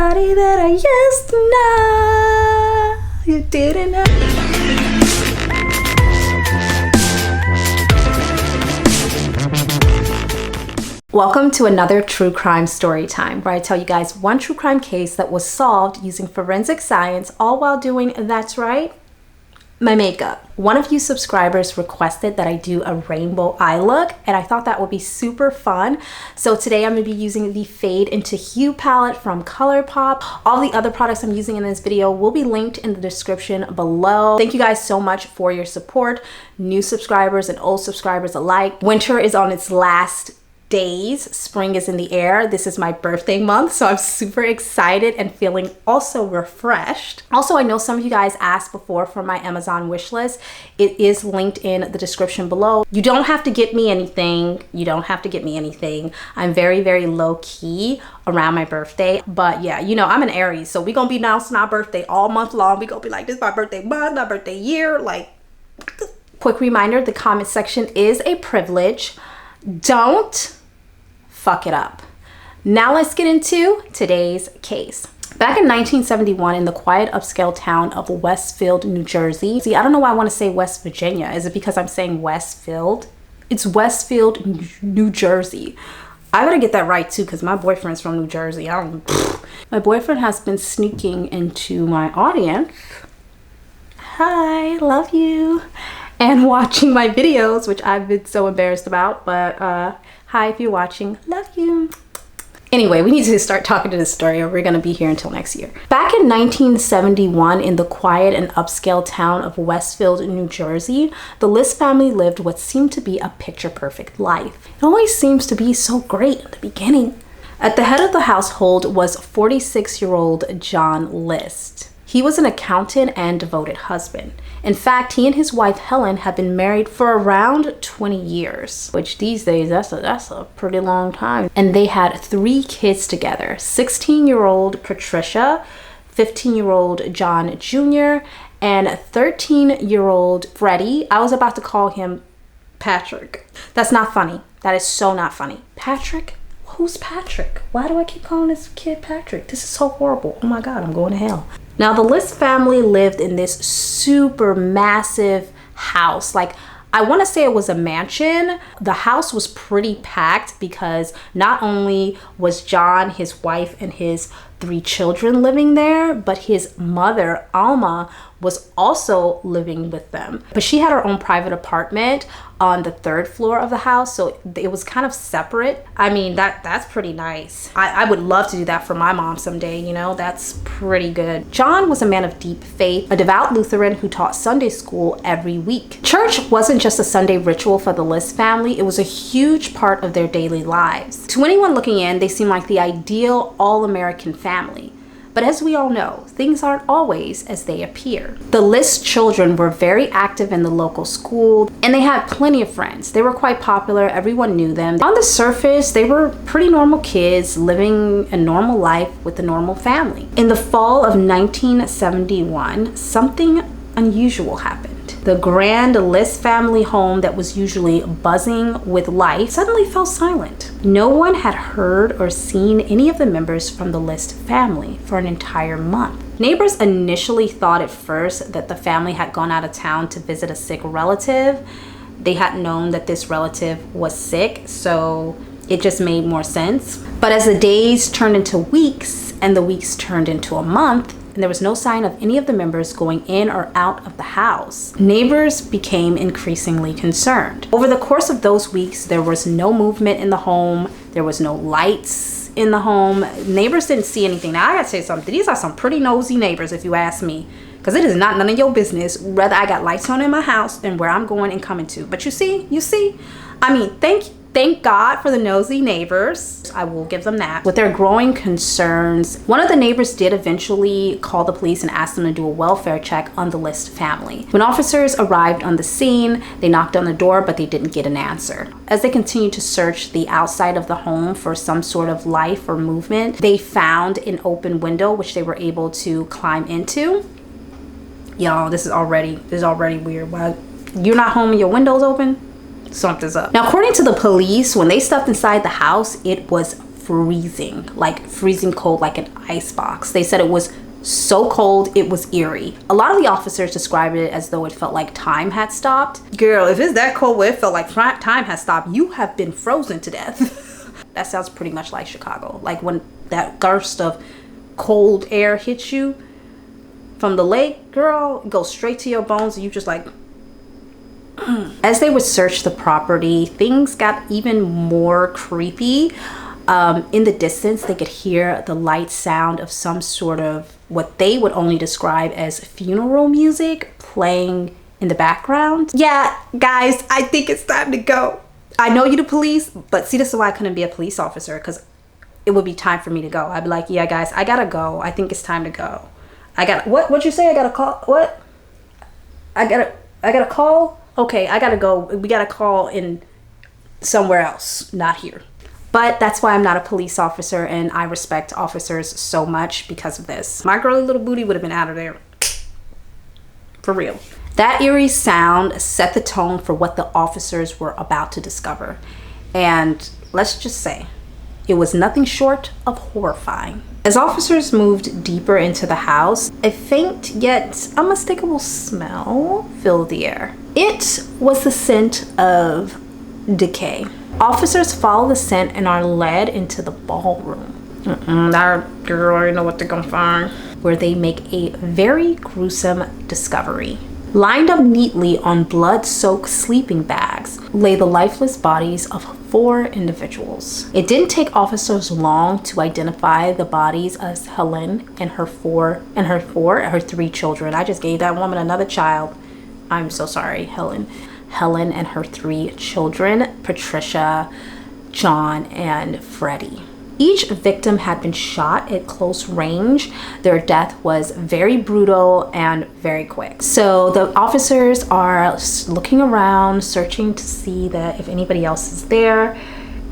somebody that I used to know. You didn't know. Welcome to another true crime story time, where I tell you guys one true crime case that was solved using forensic science, all while doing, that's right, my makeup. One of you subscribers requested that I do a rainbow eye look, and I thought that would be super fun. So today I'm going to be using the Fade into Hue palette from ColourPop. All the other products I'm using in this video will be linked in the description below. Thank you guys so much for your support, new subscribers and old subscribers alike. Winter is on its last days, spring is in the air. This is my birthday month, so I'm super excited and feeling also refreshed. Also, I know some of you guys asked before for my Amazon wish list. It is linked in the description below. You don't have to get me anything. You don't have to get me anything. I'm very, very low key around my birthday. But yeah, you know, I'm an Aries, so we're gonna be announcing our birthday all month long. We're gonna be like, this is my birthday month, my birthday year. Like, quick reminder, the comment section is a privilege. Don't fuck it up. Now let's get into today's case. Back in 1971, in the quiet upscale town of Westfield, New Jersey. See, I don't know why I want to say West Virginia. Is it because I'm saying Westfield? It's Westfield, New Jersey. I gotta get that right too, because my boyfriend's from New Jersey. My boyfriend has been sneaking into my audience. Hi, love you. And watching my videos, which I've been so embarrassed about, but hi if you're watching, love you. Anyway, we need to start talking to this story or we're gonna be here until next year. Back in 1971, in the quiet and upscale town of Westfield, New Jersey, the List family lived what seemed to be a picture-perfect life. It always seems to be so great at the beginning. At the head of the household was 46-year-old John List. He was an accountant and devoted husband. In fact, he and his wife Helen had been married for around 20 years, which these days, that's a pretty long time. And they had 3 kids together, 16-year-old Patricia, 15-year-old John Jr., and 13-year-old Freddie. I was about to call him Patrick. That's not funny. That is so not funny. Patrick? Who's Patrick? Why do I keep calling this kid Patrick? This is so horrible. Oh my God, I'm going to hell. Now, the List family lived in this super massive house. Like, I want to say it was a mansion. The house was pretty packed because not only was John, his wife, and his 3 children living there, but his mother, Alma, was also living with them. But she had her own private apartment on the 3rd floor of the house, so it was kind of separate. I mean, that's pretty nice. I would love to do that for my mom someday, you know, that's pretty good. John was a man of deep faith, a devout Lutheran who taught Sunday school every week. Church wasn't just a Sunday ritual for the List family, it was a huge part of their daily lives. To anyone looking in, they seemed like the ideal all-American family. But as we all know, things aren't always as they appear. The List children were very active in the local school, and they had plenty of friends. They were quite popular, everyone knew them. On the surface, they were pretty normal kids living a normal life with a normal family. In the fall of 1971, something unusual happened. The grand List family home that was usually buzzing with life suddenly fell silent. No one had heard or seen any of the members from the List family for an entire month. Neighbors initially thought at first that the family had gone out of town to visit a sick relative. They hadn't known that this relative was sick, so it just made more sense. But as the days turned into weeks and the weeks turned into a month, and there was no sign of any of the members going in or out of the house, neighbors became increasingly concerned. Over the course of those weeks, there was no movement in the home. There was no lights in the home. Neighbors didn't see anything. Now, I gotta say something. These are some pretty nosy neighbors, if you ask me, because it is not none of your business whether I got lights on in my house and where I'm going and coming to. But you see, I mean, thank God for the nosy neighbors. I will give them that. With their growing concerns, one of the neighbors did eventually call the police and ask them to do a welfare check on the List family. When officers arrived on the scene, they knocked on the door, but they didn't get an answer. As they continued to search the outside of the home for some sort of life or movement, they found an open window which they were able to climb into. Y'all, this is already weird. Why you're not home and your window's open? Something's up. Now, according to the police, when they stepped inside the house, it was freezing, like freezing cold, like an ice box. They said it was so cold, it was eerie. A lot of the officers described it as though it felt like time had stopped. Girl, if it's that cold where it felt like time has stopped, you have been frozen to death. That sounds pretty much like Chicago. Like when that burst of cold air hits you from the lake, girl, it goes straight to your bones and you just like... As they would search the property, things got even more creepy. In the distance, they could hear the light sound of some sort of what they would only describe as funeral music playing in the background. Yeah, guys, I think it's time to go. I know you're the police, but see, this is why I couldn't be a police officer, because it would be time for me to go. I'd be like, yeah, guys, I gotta go. I think it's time to go. What'd you say? I gotta call? What? I gotta call? Okay, I gotta go. We gotta call in somewhere else, not here. But that's why I'm not a police officer, and I respect officers so much because of this. My girly little booty would have been out of there. For real. That eerie sound set the tone for what the officers were about to discover. And let's just say, it was nothing short of horrifying. As officers moved deeper into the house, a faint yet unmistakable smell filled the air. It was the scent of decay. Officers follow the scent and are led into the ballroom. That girl already know what they're gonna find. Where they make a very gruesome discovery. Lined up neatly on blood-soaked sleeping bags lay the lifeless bodies of 4 individuals. It didn't take officers long to identify the bodies as Helen and her 3 children. I just gave that woman another child. I'm so sorry, Helen and her 3 children, Patricia, John, and Freddie. Each victim had been shot at close range. Their death was very brutal and very quick. So the officers are looking around, searching to see that if anybody else is there.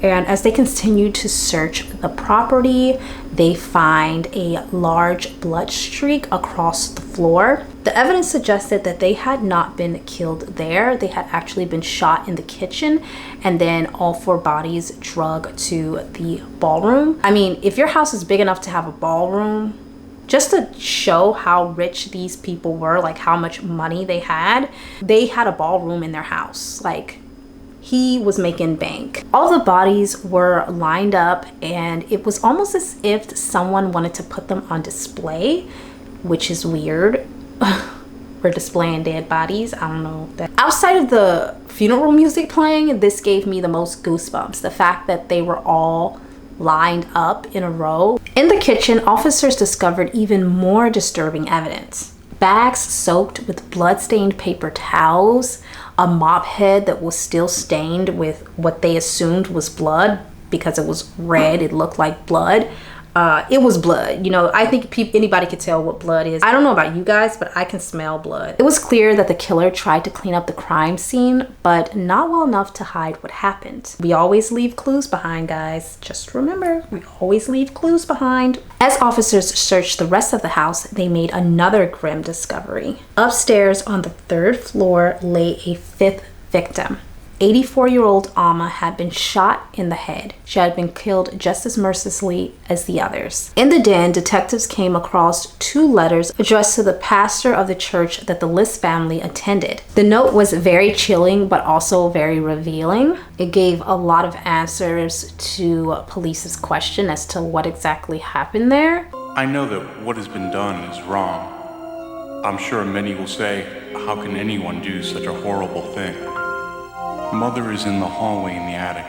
And as they continue to search the property, they find a large blood streak across the floor. The evidence suggested that they had not been killed there. They had actually been shot in the kitchen, and then all 4 bodies dragged to the ballroom. I mean, if your house is big enough to have a ballroom, just to show how rich these people were, like how much money they had a ballroom in their house. Like, he was making bank. All the bodies were lined up, and it was almost as if someone wanted to put them on display, which is weird. We're displaying dead bodies. I don't know. Outside of the funeral music playing, this gave me the most goosebumps. The fact that they were all lined up in a row. In the kitchen, officers discovered even more disturbing evidence. Bags soaked with blood-stained paper towels, a mop head that was still stained with what they assumed was blood because it was red. It looked like blood. It was blood. You know, I think anybody could tell what blood is. I don't know about you guys, but I can smell blood. It was clear that the killer tried to clean up the crime scene, but not well enough to hide what happened. We always leave clues behind, guys. Just remember, we always leave clues behind. As officers searched the rest of the house, they made another grim discovery. Upstairs on the 3rd floor lay a 5th victim. 84-year-old Alma had been shot in the head. She had been killed just as mercilessly as the others. In the den, detectives came across 2 letters addressed to the pastor of the church that the List family attended. The note was very chilling, but also very revealing. It gave a lot of answers to police's question as to what exactly happened there. I know that what has been done is wrong. I'm sure many will say, how can anyone do such a horrible thing? Mother is in the hallway in the attic.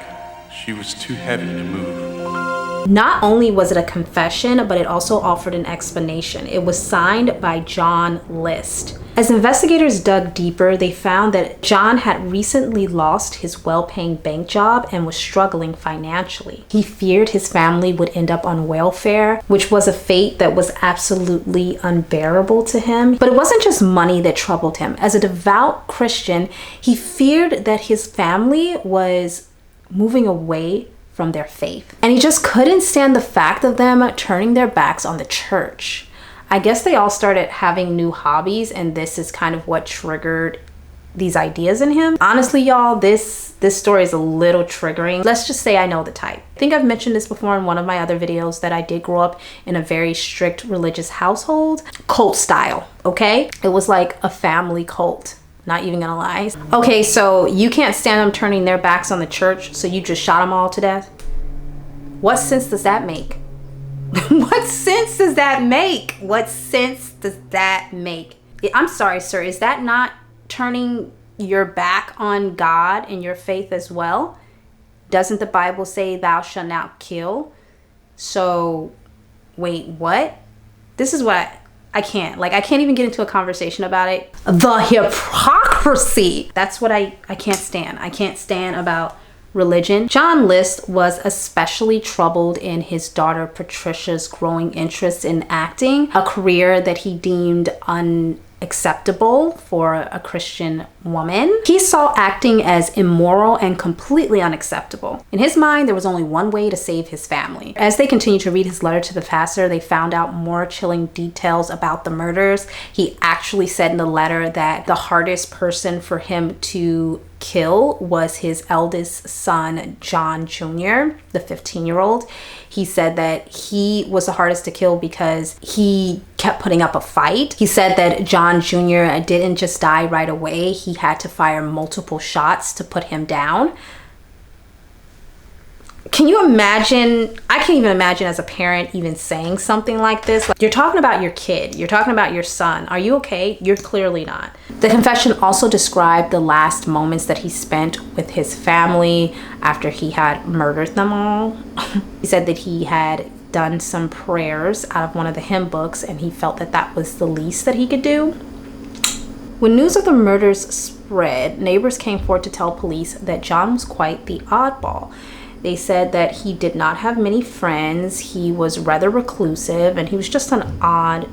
She was too heavy to move. Not only was it a confession, but it also offered an explanation. It was signed by John List. As investigators dug deeper, they found that John had recently lost his well-paying bank job and was struggling financially. He feared his family would end up on welfare, which was a fate that was absolutely unbearable to him. But it wasn't just money that troubled him. As a devout Christian, he feared that his family was moving away from their faith. And he just couldn't stand the fact of them turning their backs on the church. I guess they all started having new hobbies, and this is kind of what triggered these ideas in him. Honestly, y'all, this story is a little triggering. Let's just say I know the type. I think I've mentioned this before in one of my other videos that I did grow up in a very strict religious household, cult style, okay? It was like a family cult. Not even gonna lie. Okay, so you can't stand them turning their backs on the church, so you just shot them all to death? What sense does that make? What sense does that make? What sense does that make? I'm sorry, sir, is that not turning your back on God and your faith as well? Doesn't the Bible say thou shalt not kill? So, wait, what? This is what I can't even get into a conversation about it. The hypocrisy. That's what I can't stand. I can't stand about religion. John List was especially troubled in his daughter Patricia's growing interest in acting, a career that he deemed unacceptable for a Christian woman. He saw acting as immoral and completely unacceptable. In his mind, there was only one way to save his family. As they continued to read his letter to the pastor, they found out more chilling details about the murders. He actually said in the letter that the hardest person for him to kill was his eldest son, John Jr., the 15-year-old. He said that he was the hardest to kill because he kept putting up a fight. He said that John Jr. didn't just die right away. He had to fire multiple shots to put him down. Can you imagine? I can't even imagine as a parent even saying something like this. Like, you're talking about your kid. You're talking about your son. Are you okay? You're clearly not. The confession also described the last moments that he spent with his family after he had murdered them all. He said that he had done some prayers out of one of the hymn books, and he felt that that was the least that he could do. When news of the murders spread, neighbors came forward to tell police that John was quite the oddball. They said that he did not have many friends, he was rather reclusive, and he was just an odd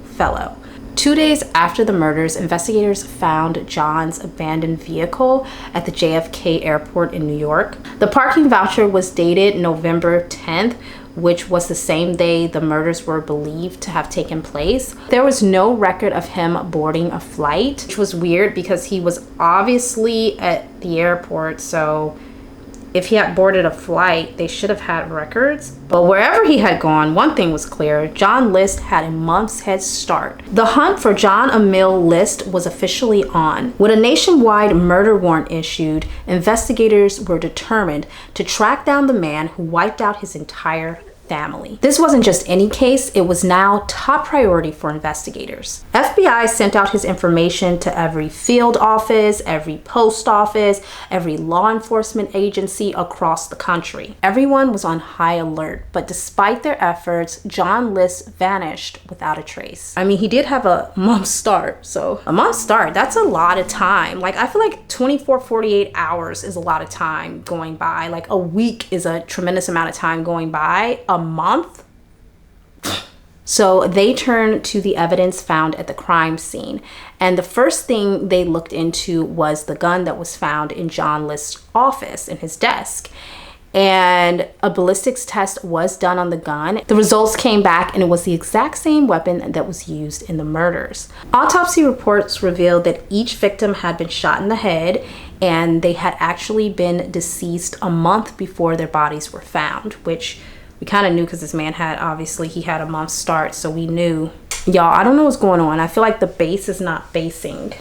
fellow. 2 days after the murders, investigators found John's abandoned vehicle at the JFK airport in New York. The parking voucher was dated November 10th, which was the same day the murders were believed to have taken place. There was no record of him boarding a flight, which was weird because he was obviously at the airport, so if he had boarded a flight, they should have had records. But wherever he had gone, one thing was clear: John List had a month's head start. The hunt for John Emil List was officially on. With a nationwide murder warrant issued, investigators were determined to track down the man who wiped out his entire family. This wasn't just any case, it was now top priority for investigators. FBI sent out his information to every field office, every post office, every law enforcement agency across the country. Everyone was on high alert, but despite their efforts, John List vanished without a trace. I mean, he did have a month start, so a month start, that's a lot of time. Like, I feel like 24, 48 hours is a lot of time going by. Like, a week is a tremendous amount of time going by. A month? So they turned to the evidence found at the crime scene, and the first thing they looked into was the gun that was found in John List's office, in his desk. And a ballistics test was done on the gun. The results came back, and it was the exact same weapon that was used in the murders. Autopsy reports revealed that each victim had been shot in the head, and they had actually been deceased a month before their bodies were found, which we kind of knew because this man had, obviously, he had a month start, so we knew. Y'all, I don't know what's going on. I feel like the base is not basing.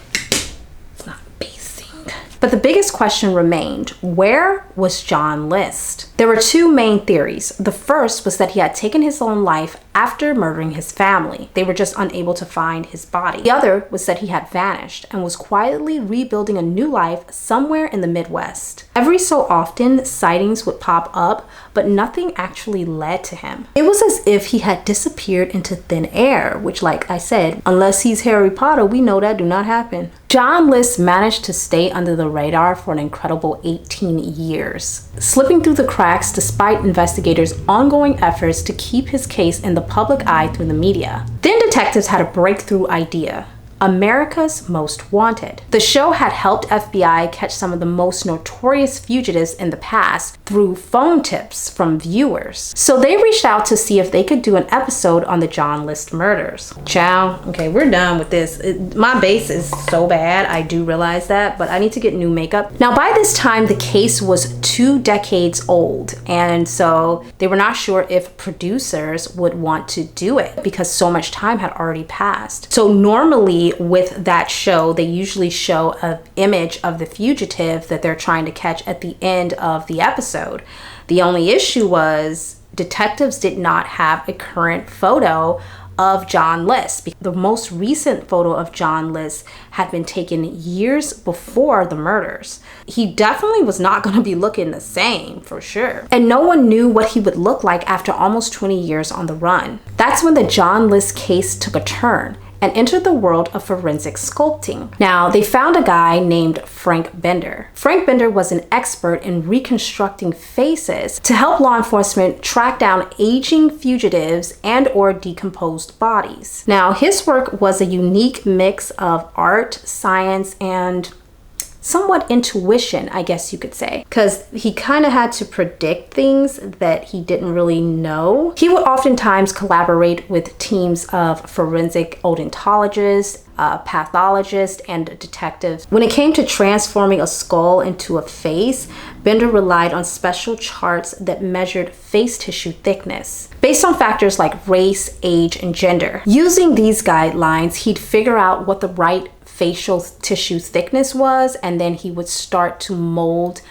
It's not basing. But the biggest question remained: where was John List? There were two main theories. The first was that he had taken his own life after murdering his family. They were just unable to find his body. The other was that he had vanished and was quietly rebuilding a new life somewhere in the Midwest. Every so often, sightings would pop up, but nothing actually led to him. It was as if he had disappeared into thin air, which, like I said, unless he's Harry Potter, we know that do not happen. John List managed to stay under the radar for an incredible 18 years, slipping through the cracks despite investigators' ongoing efforts to keep his case in the public eye through the media. Then detectives had a breakthrough idea: America's Most Wanted. The show had helped FBI catch some of the most notorious fugitives in the past through phone tips from viewers. So they reached out to see if they could do an episode on the John List murders. Ciao. Okay, we're done with this. My base is so bad, I do realize that, but I need to get new makeup. Now, by this time, the case was 2 decades old, and so they were not sure if producers would want to do it because so much time had already passed. So normally with that show, they usually show an image of the fugitive that they're trying to catch at the end of the episode. The only issue was detectives did not have a current photo of John List. The most recent photo of John List had been taken years before the murders. He definitely was not going to be looking the same, for sure. And no one knew what he would look like after almost 20 years on the run. That's when the John List case took a turn and entered the world of forensic sculpting. Now, they found a guy named Frank Bender. Frank Bender was an expert in reconstructing faces to help law enforcement track down aging fugitives and or decomposed bodies. Now, his work was a unique mix of art, science, and somewhat intuition, I guess you could say, because he kind of had to predict things that he didn't really know. He would oftentimes collaborate with teams of forensic odontologists, pathologists, and detectives. When it came to transforming a skull into a face, Bender relied on special charts that measured face tissue thickness based on factors like race, age, and gender. Using these guidelines, he'd figure out what the right facial tissue thickness was, and then he would start to mold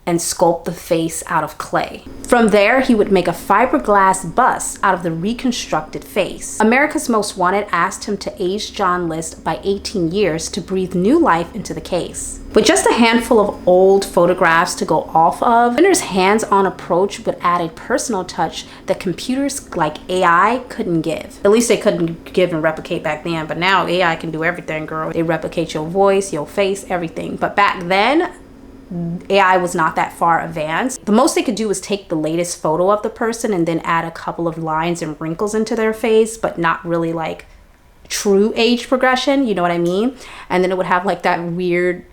and sculpt the face out of clay. From there, he would make a fiberglass bust out of the reconstructed face. America's Most Wanted asked him to age John List by 18 years to breathe new life into the case. With just a handful of old photographs to go off of, Bender's hands-on approach would add a personal touch that computers like AI couldn't give. At least they couldn't give and replicate back then, but now AI can do everything, girl. They replicate your voice, your face, everything. But back then, AI was not that far advanced. The most they could do was take the latest photo of the person and then add a couple of lines and wrinkles into their face, but not really like true age progression, you know what I mean? And then it would have like that weird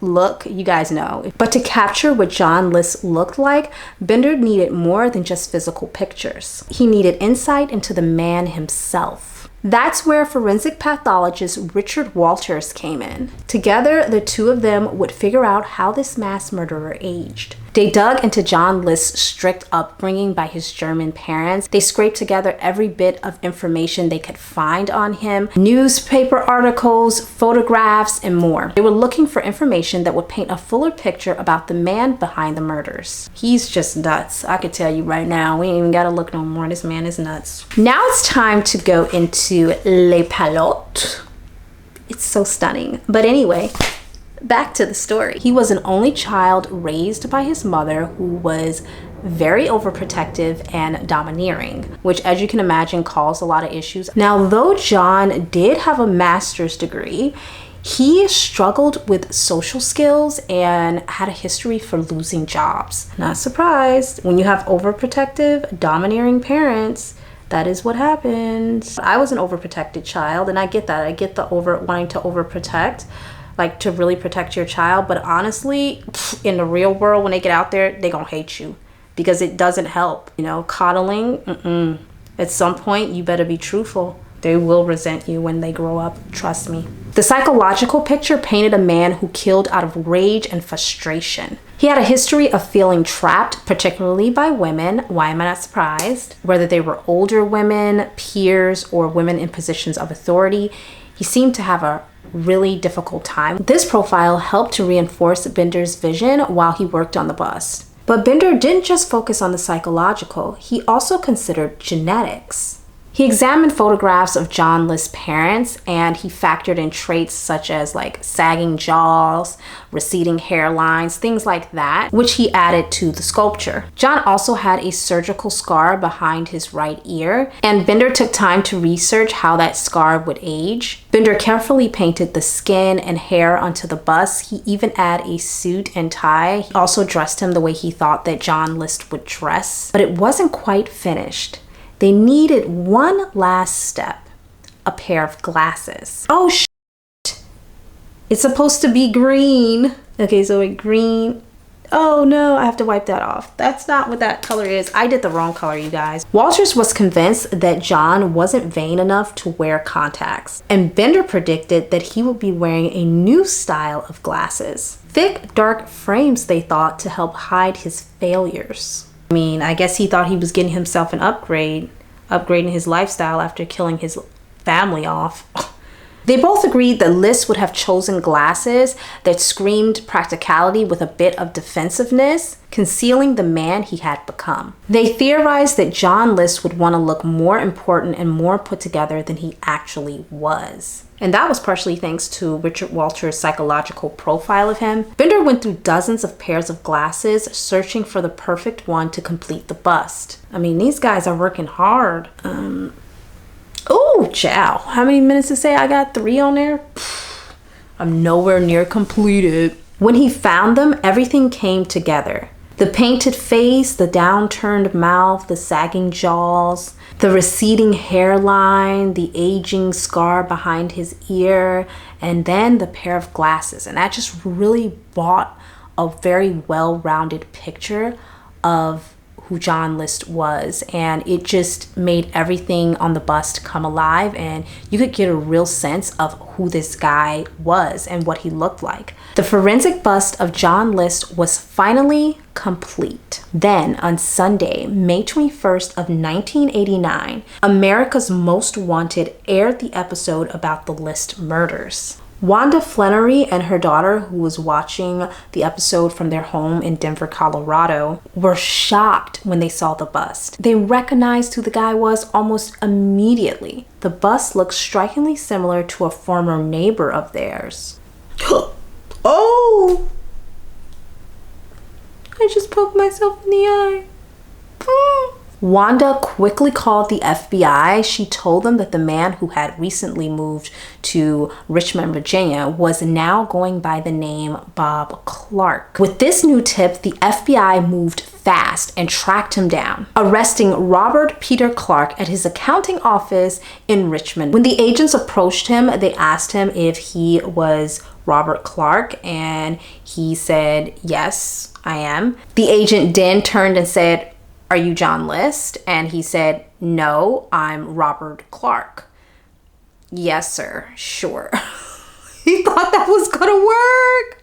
look, you guys know. But to capture what John List looked like, Bender needed more than just physical pictures. He needed insight into the man himself. That's where forensic pathologist Richard Walters came in. Together, the two of them would figure out how this mass murderer aged. They dug into John List's strict upbringing by his German parents. They scraped together every bit of information they could find on him, newspaper articles, photographs, and more. They were looking for information that would paint a fuller picture about the man behind the murders. He's just nuts. I could tell you right now, we ain't even gotta look no more. This man is nuts. Now it's time to go into Les Palottes. It's so stunning. But anyway, back to the story. He was an only child raised by his mother, who was very overprotective and domineering, which, as you can imagine, caused a lot of issues. Now, though John did have a master's degree, he struggled with social skills and had a history for losing jobs. Not surprised. When you have overprotective, domineering parents, that is what happens. I was an overprotected child, and I get that. I get the wanting to overprotect, like to really protect your child. But honestly, in the real world, when they get out there, they're gonna hate you because it doesn't help. You know, coddling, at some point, you better be truthful. They will resent you when they grow up, trust me. The psychological picture painted a man who killed out of rage and frustration. He had a history of feeling trapped, particularly by women. Why am I not surprised? Whether they were older women, peers, or women in positions of authority, he seemed to have a really difficult time. This profile helped to reinforce Bender's vision while he worked on the bust. But Bender didn't just focus on the psychological, he also considered genetics. He examined photographs of John List's parents, and he factored in traits such as like sagging jaws, receding hairlines, things like that, which he added to the sculpture. John also had a surgical scar behind his right ear, and Bender took time to research how that scar would age. Bender carefully painted the skin and hair onto the bust. He even added a suit and tie. He also dressed him the way he thought that John List would dress, but it wasn't quite finished. They needed one last step, a pair of glasses. Oh, It's supposed to be green. Okay, so green. Oh no, I have to wipe that off. That's not what that color is. I did the wrong color, you guys. Walters was convinced that John wasn't vain enough to wear contacts, and Bender predicted that he would be wearing a new style of glasses. Thick, dark frames, they thought, to help hide his failures. I mean, I guess he thought he was getting himself an upgrading his lifestyle after killing his family off. They both agreed that List would have chosen glasses that screamed practicality with a bit of defensiveness, concealing the man he had become. They theorized that John List would want to look more important and more put together than he actually was. And that was partially thanks to Richard Walters' psychological profile of him. Bender went through dozens of pairs of glasses, searching for the perfect one to complete the bust. I mean, these guys are working hard. Oh, chow. How many minutes to say I got 3 on there? I'm nowhere near completed. When he found them, everything came together. The painted face, the downturned mouth, the sagging jaws, the receding hairline, the aging scar behind his ear, and then the pair of glasses. And that just really brought a very well-rounded picture of who John List was, and it just made everything on the bust come alive, and you could get a real sense of who this guy was and what he looked like. The forensic bust of John List was finally complete. Then on Sunday, May 21st of 1989, America's Most Wanted aired the episode about the List murders. Wanda Flannery and her daughter, who was watching the episode from their home in Denver, Colorado, were shocked when they saw the bust. They recognized who the guy was almost immediately. The bust looked strikingly similar to a former neighbor of theirs. Oh! I just poked myself in the eye. Wanda quickly called the FBI. She told them that the man who had recently moved to Richmond, Virginia, was now going by the name Bob Clark. With this new tip, the FBI moved fast and tracked him down, arresting Robert Peter Clark at his accounting office in Richmond. When the agents approached him, they asked him if he was Robert Clark, and he said, "Yes, I am." The agent then turned and said, "Are you John List?" And he said, "No, I'm Robert Clark." "Yes, sir, sure." He thought that was gonna work.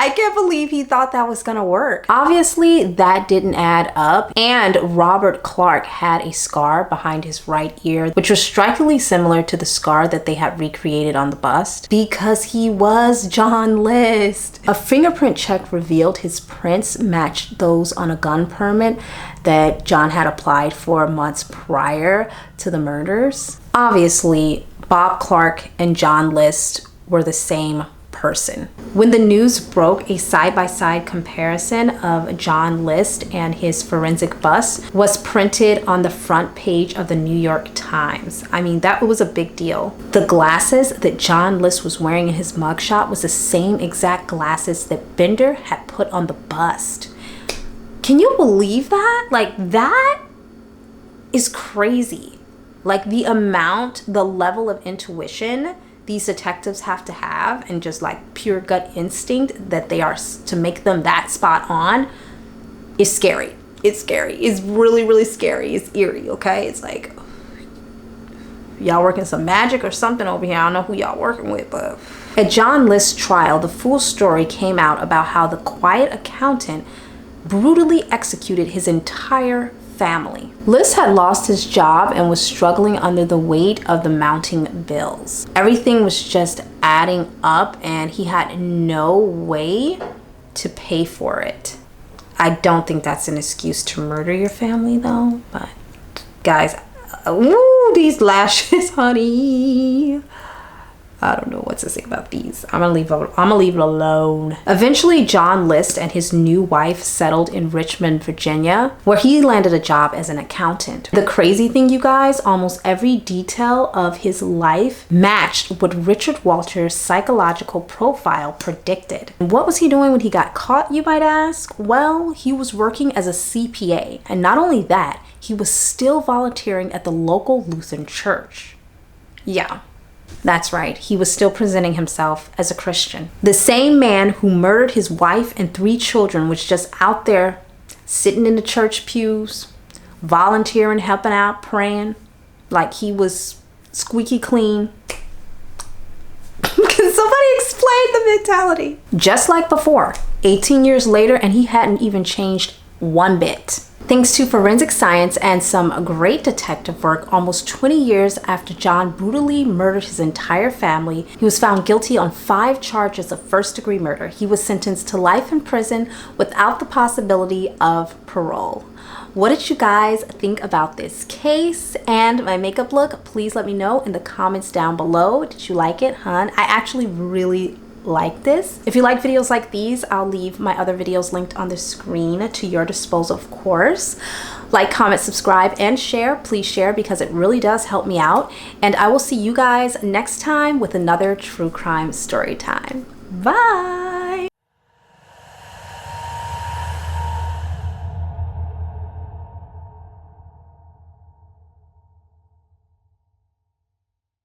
I can't believe he thought that was gonna work. Obviously, that didn't add up, and Robert Clark had a scar behind his right ear, which was strikingly similar to the scar that they had recreated on the bust, because he was John List. A fingerprint check revealed his prints matched those on a gun permit that John had applied for months prior to the murders. Obviously, Bob Clark and John List were the same person. When the news broke, a side-by-side comparison of John List and his forensic bust was printed on the front page of the New York Times. I mean, that was a big deal. The glasses that John List was wearing in his mugshot was the same exact glasses that Bender had put on the bust. Can you believe that? Like, that is crazy. Like, the level of intuition these detectives have to have, and just like pure gut instinct that they are to make them that spot on, is scary. It's scary. It's really, really scary. It's eerie, okay? It's like, y'all working some magic or something over here. I don't know who y'all working with, but... At John List's trial, the full story came out about how the quiet accountant brutally executed his entire family. List had lost his job and was struggling under the weight of the mounting bills. Everything was just adding up, and he had no way to pay for it. I don't think that's an excuse to murder your family, though. But guys, ooh, these lashes, honey. I don't know what to say about these. I'm gonna leave it alone. Eventually, John List and his new wife settled in Richmond, Virginia, where he landed a job as an accountant. The crazy thing, you guys, almost every detail of his life matched what Richard Walters' psychological profile predicted. What was he doing when he got caught, you might ask? Well, he was working as a CPA, and not only that, he was still volunteering at the local Lutheran church. Yeah. That's right, he was still presenting himself as a Christian. The same man who murdered his wife and 3 children was just out there sitting in the church pews, volunteering, helping out, praying like he was squeaky clean. Can somebody explain the mentality? Just like before, 18 years later, and he hadn't even changed one bit. Thanks to forensic science and some great detective work, almost 20 years after John brutally murdered his entire family, he was found guilty on 5 charges of first-degree murder. He was sentenced to life in prison without the possibility of parole. What did you guys think about this case and my makeup look? Please let me know in the comments down below. Did you like it, hun? I actually really like this. If you like videos like these, I'll leave my other videos linked on the screen to your disposal, of course. Like, comment, subscribe, and share. Please share because it really does help me out. And I will see you guys next time with another true crime story time. Bye!